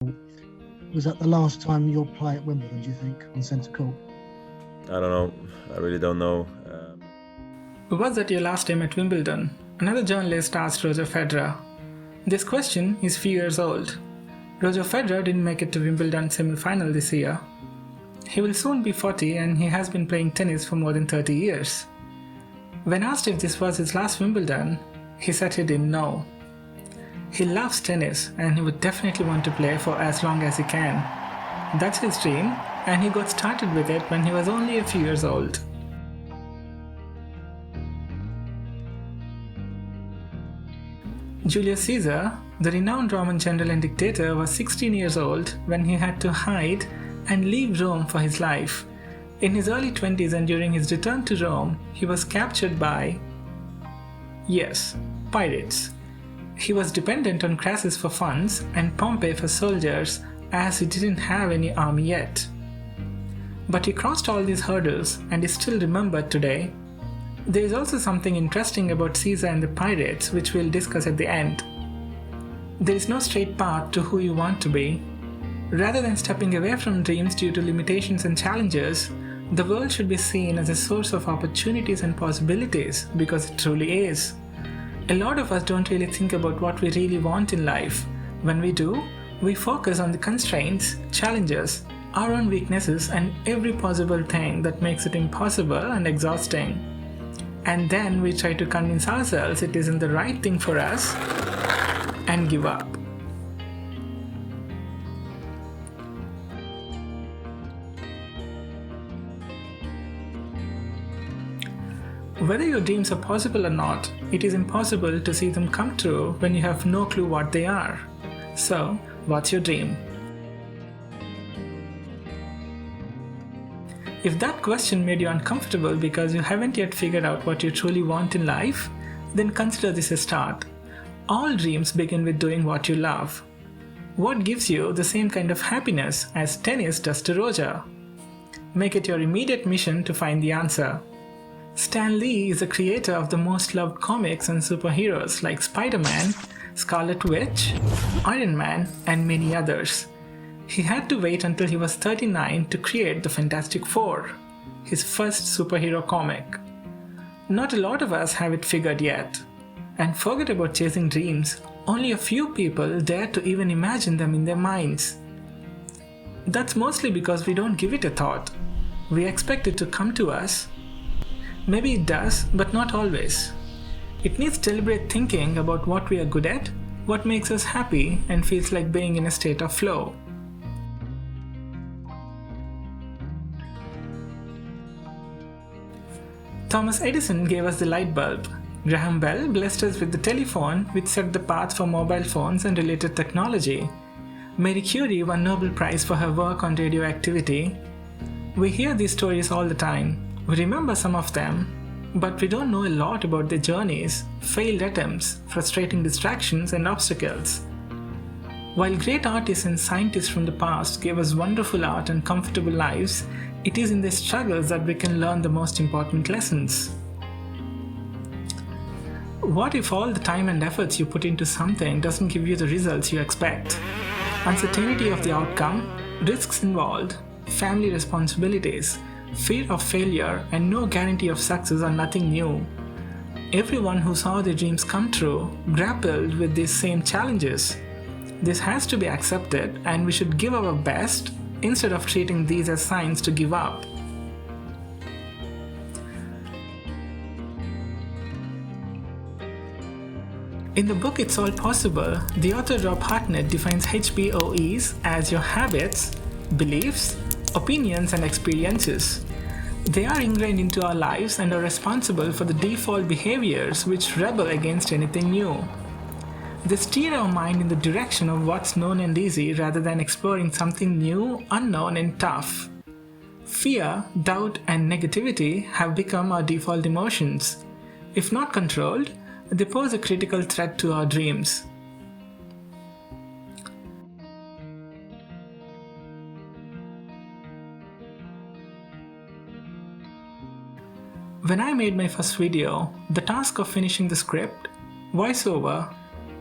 Was that the last time you'll play at Wimbledon, do you think, on centre court? I don't know. I really don't know. Was that your last time at Wimbledon? Another journalist asked Roger Federer. This question is few years old. Roger Federer didn't make it to Wimbledon semi-final this year. He will soon be 40 and he has been playing tennis for more than 30 years. When asked if this was his last Wimbledon, he said he didn't know. He loves tennis and he would definitely want to play for as long as he can. That's his dream, and he got started with it when he was only a few years old. Julius Caesar, the renowned Roman general and dictator, was 16 years old when he had to hide and leave Rome for his life. In his early 20s and during his return to Rome, he was captured by, yes, pirates. He was dependent on Crassus for funds and Pompey for soldiers, as he didn't have any army yet. But he crossed all these hurdles and is still remembered today. There is also something interesting about Caesar and the pirates, which we'll discuss at the end. There is no straight path to who you want to be. Rather than stepping away from dreams due to limitations and challenges, the world should be seen as a source of opportunities and possibilities, because it truly is. A lot of us don't really think about what we really want in life. When we do, we focus on the constraints, challenges, our own weaknesses, and every possible thing that makes it impossible and exhausting. And then we try to convince ourselves it isn't the right thing for us and give up. Whether your dreams are possible or not, it is impossible to see them come true when you have no clue what they are. So, what's your dream? If that question made you uncomfortable because you haven't yet figured out what you truly want in life, then consider this a start. All dreams begin with doing what you love. What gives you the same kind of happiness as tennis does to Roger? Make it your immediate mission to find the answer. Stan Lee is the creator of the most loved comics and superheroes like Spider-Man, Scarlet Witch, Iron Man, and many others. He had to wait until he was 39 to create the Fantastic Four, his first superhero comic. Not a lot of us have it figured yet. And forget about chasing dreams, only a few people dare to even imagine them in their minds. That's mostly because we don't give it a thought. We expect it to come to us. Maybe it does, but not always. It needs deliberate thinking about what we are good at, what makes us happy, and feels like being in a state of flow. Thomas Edison gave us the light bulb. Graham Bell blessed us with the telephone, which set the path for mobile phones and related technology. Marie Curie won Nobel Prize for her work on radioactivity. We hear these stories all the time. We remember some of them, but we don't know a lot about their journeys, failed attempts, frustrating distractions, and obstacles. While great artists and scientists from the past gave us wonderful art and comfortable lives, it is in their struggles that we can learn the most important lessons. What if all the time and efforts you put into something doesn't give you the results you expect? Uncertainty of the outcome, risks involved, family responsibilities, fear of failure, and no guarantee of success are nothing new. Everyone who saw their dreams come true grappled with these same challenges. This has to be accepted, and we should give our best instead of treating these as signs to give up. In the book It's All Possible, the author Rob Hartnett defines Hboes as your habits, beliefs, opinions, and experiences. They are ingrained into our lives and are responsible for the default behaviors which rebel against anything new. They steer our mind in the direction of what's known and easy rather than exploring something new, unknown, and tough. Fear, doubt, and negativity have become our default emotions. If not controlled, they pose a critical threat to our dreams. When I made my first video, the task of finishing the script, voiceover,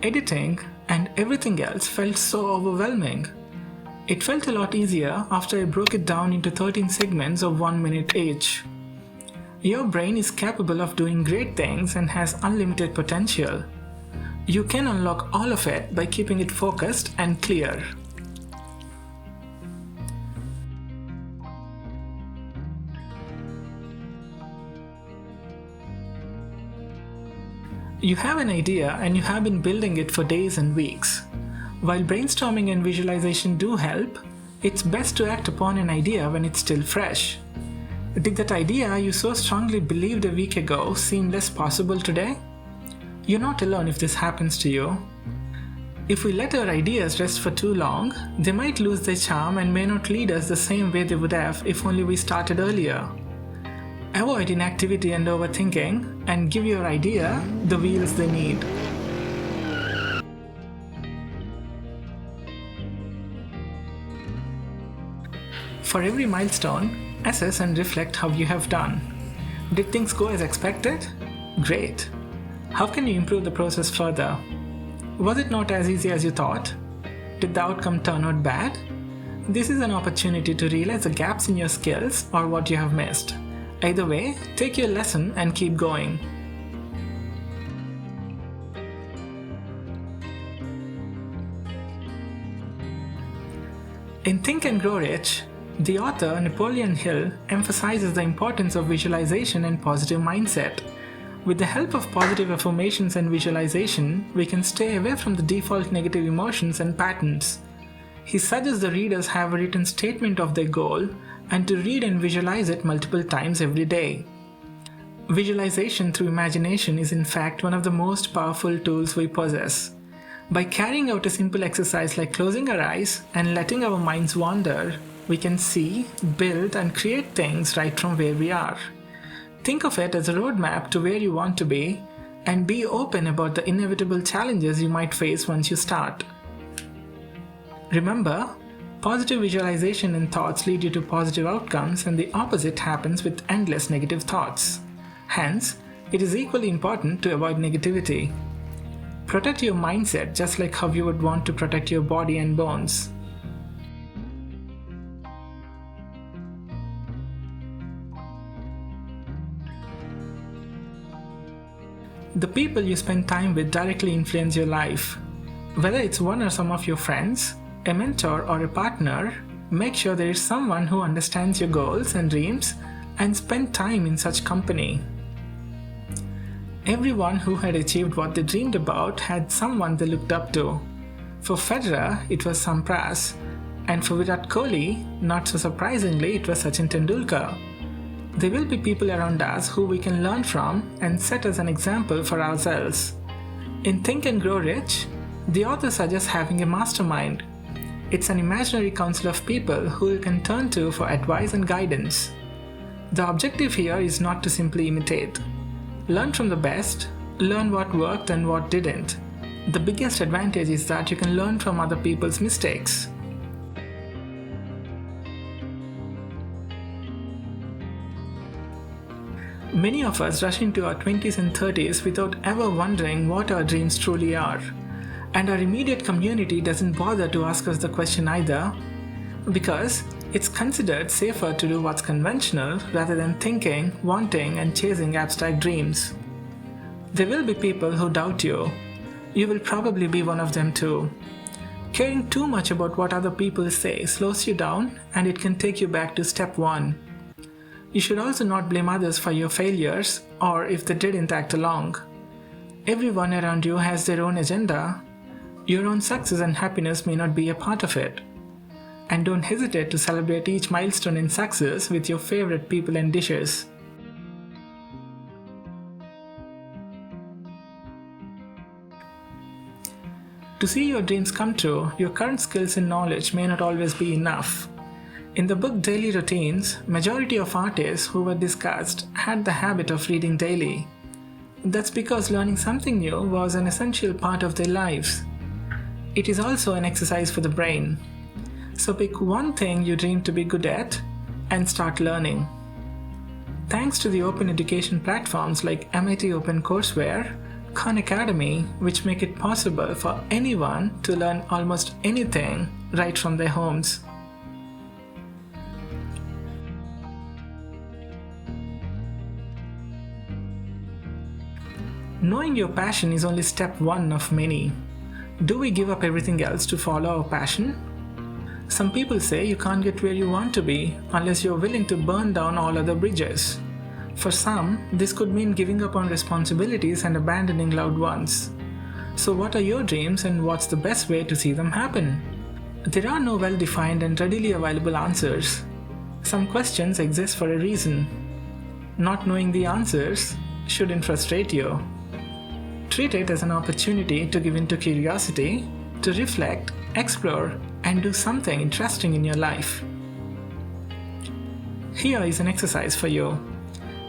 editing, and everything else felt so overwhelming. It felt a lot easier after I broke it down into 13 segments of 1 minute each. Your brain is capable of doing great things and has unlimited potential. You can unlock all of it by keeping it focused and clear. You have an idea and you have been building it for days and weeks. While brainstorming and visualization do help, it's best to act upon an idea when it's still fresh. Did that idea you so strongly believed a week ago seem less possible today? You're not alone if this happens to you. If we let our ideas rest for too long, they might lose their charm and may not lead us the same way they would have if only we started earlier. Avoid inactivity and overthinking, and give your idea the wheels they need. For every milestone, assess and reflect how you have done. Did things go as expected? Great. How can you improve the process further? Was it not as easy as you thought? Did the outcome turn out bad? This is an opportunity to realize the gaps in your skills or what you have missed. Either way, take your lesson and keep going. In Think and Grow Rich, the author Napoleon Hill emphasizes the importance of visualization and positive mindset. With the help of positive affirmations and visualization, we can stay away from the default negative emotions and patterns. He suggests the readers have a written statement of their goal and to read and visualize it multiple times every day. Visualization through imagination is in fact one of the most powerful tools we possess. By carrying out a simple exercise like closing our eyes and letting our minds wander, we can see, build, and create things right from where we are. Think of it as a roadmap to where you want to be, and be open about the inevitable challenges you might face once you start. Remember, positive visualization and thoughts lead you to positive outcomes, and the opposite happens with endless negative thoughts. Hence, it is equally important to avoid negativity. Protect your mindset just like how you would want to protect your body and bones. The people you spend time with directly influence your life. Whether it's one or some of your friends, a mentor or a partner, make sure there is someone who understands your goals and dreams and spend time in such company. Everyone who had achieved what they dreamed about had someone they looked up to. For Federer, it was Sampras, and for Virat Kohli, not so surprisingly, it was Sachin Tendulkar. There will be people around us who we can learn from and set as an example for ourselves. In Think and Grow Rich, the author suggests having a mastermind. It's an imaginary council of people who you can turn to for advice and guidance. The objective here is not to simply imitate. Learn from the best, learn what worked and what didn't. The biggest advantage is that you can learn from other people's mistakes. Many of us rush into our 20s and 30s without ever wondering what our dreams truly are. And our immediate community doesn't bother to ask us the question either, because it's considered safer to do what's conventional rather than thinking, wanting, and chasing abstract dreams. There will be people who doubt you. You will probably be one of them too. Caring too much about what other people say slows you down, and it can take you back to step one. You should also not blame others for your failures or if they didn't act along. Everyone around you has their own agenda. Your own success and happiness may not be a part of it. And don't hesitate to celebrate each milestone in success with your favorite people and dishes. To see your dreams come true, your current skills and knowledge may not always be enough. In the book Daily Routines, majority of artists who were discussed had the habit of reading daily. That's because learning something new was an essential part of their lives. It is also an exercise for the brain. So pick one thing you dream to be good at and start learning. Thanks to the open education platforms like MIT OpenCourseWare, Khan Academy, which make it possible for anyone to learn almost anything, right from their homes. Knowing your passion is only step one of many. Do we give up everything else to follow our passion? Some people say you can't get where you want to be unless you're willing to burn down all other bridges. For some, this could mean giving up on responsibilities and abandoning loved ones. So what are your dreams and what's the best way to see them happen? There are no well-defined and readily available answers. Some questions exist for a reason. Not knowing the answers shouldn't frustrate you. Treat it as an opportunity to give in to curiosity, to reflect, explore, and do something interesting in your life. Here is an exercise for you.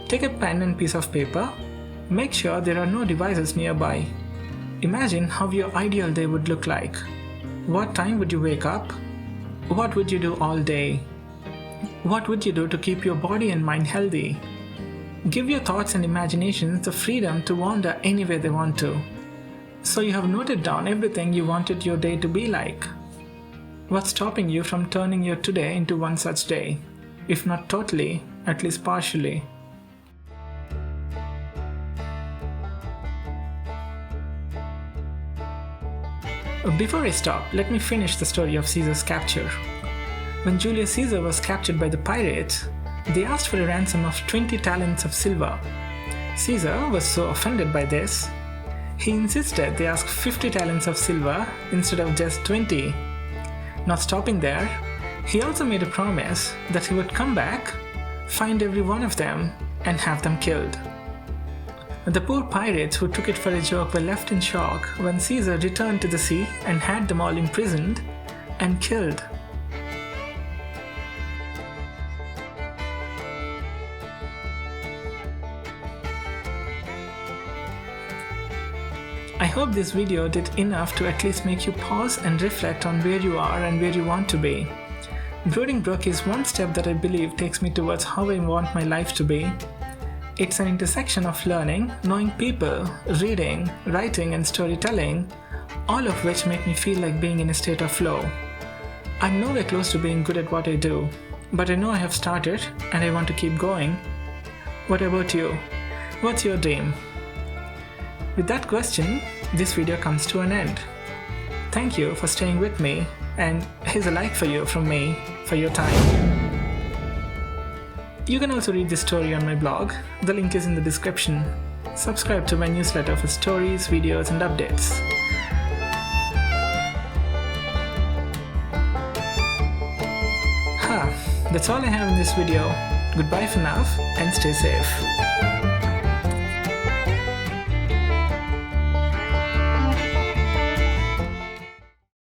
Take a pen and piece of paper. Make sure there are no devices nearby. Imagine how your ideal day would look like. What time would you wake up? What would you do all day? What would you do to keep your body and mind healthy? Give your thoughts and imaginations the freedom to wander anywhere they want to. So you have noted down everything you wanted your day to be like. What's stopping you from turning your today into one such day? If not totally, at least partially. Before I stop, let me finish the story of Caesar's capture. When Julius Caesar was captured by the pirates, they asked for a ransom of 20 talents of silver. Caesar was so offended by this, he insisted they ask 50 talents of silver instead of just 20. Not stopping there, he also made a promise that he would come back, find every one of them, and have them killed. The poor pirates who took it for a joke were left in shock when Caesar returned to the sea and had them all imprisoned and killed. I hope this video did enough to at least make you pause and reflect on where you are and where you want to be. Brooding Brook is one step that I believe takes me towards how I want my life to be. It's an intersection of learning, knowing people, reading, writing and storytelling, all of which make me feel like being in a state of flow. I'm nowhere close to being good at what I do, but I know I have started and I want to keep going. What about you? What's your dream? With that question, this video comes to an end. Thank you for staying with me, and here's a like for you from me for your time. You can also read this story on my blog. The link is in the description. Subscribe to my newsletter for stories, videos, and updates. That's all I have in this video. Goodbye for now, and stay safe.